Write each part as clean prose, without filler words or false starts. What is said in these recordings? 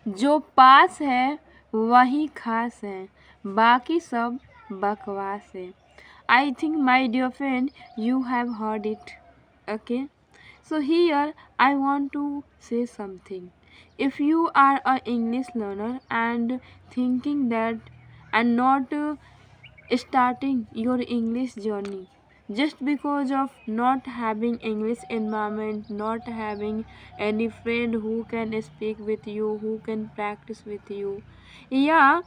जो पास है वही खास है, बाकी सब बकवास है. I think, my dear friend, you have heard it. Okay? So here I want to say something. If you are an English learner and thinking that and not starting your English journey just because of not having English environment, not having any friend who can speak with you, who can practice with you. Yeah,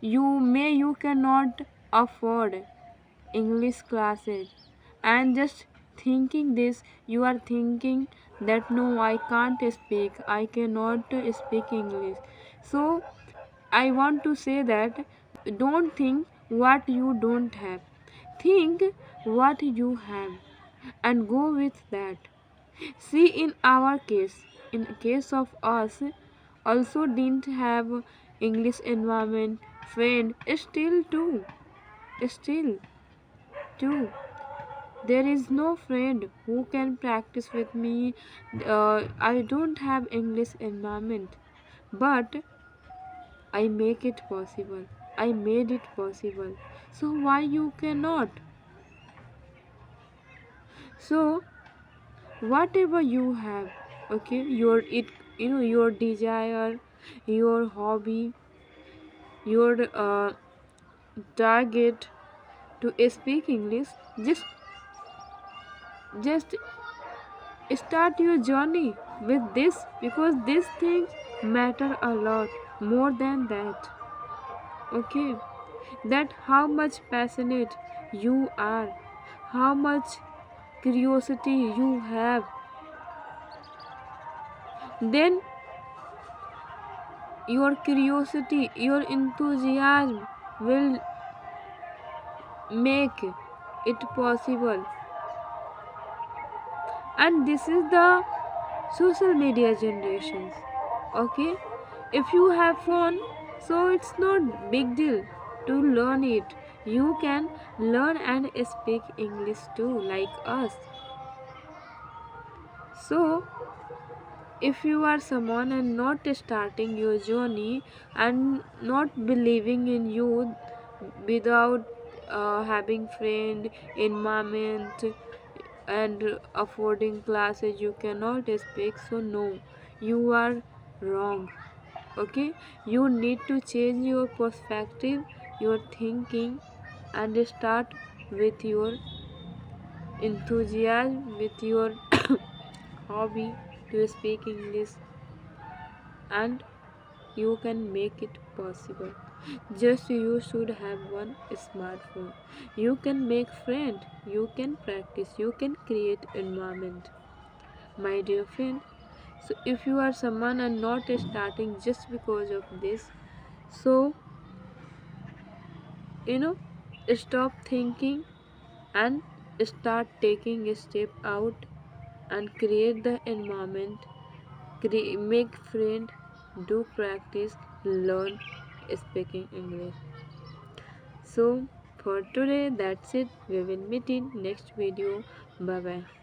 you cannot afford English classes, and just thinking this you are thinking that no, I can't speak, I cannot speak English. So I want to say that don't think what you don't have, think what you have and go with that. See, in our case, in case of us also didn't have English environment, friend, still too there is no friend who can practice with me. I don't have English environment, but I make it possible. I made it possible. So why you cannot? So whatever you have, okay, your desire, your hobby, your target to speak English, just start your journey with this, because these things matter a lot more than that. Okay, that how much passionate you are, how much curiosity you have, then your curiosity, your enthusiasm will make it possible. And this is the social media generations. Okay, if you have phone, so it's not big deal to learn it. You can learn and speak English too, like us. So if you are someone and not starting your journey and not believing in you without having friend environment and affording classes, you cannot speak, so no, you are wrong. Okay, you need to change your perspective, your thinking, and start with your enthusiasm, with your hobby to speak English, and you can make it possible. Just you should have one smartphone. You can make friend, you can practice, you can create environment, my dear friend. So if you are someone and not starting just because of this, so you know, stop thinking and start taking a step out and create the environment, make friend, do practice, learn speaking English. So for today that's it. We will meet in next video. Bye bye.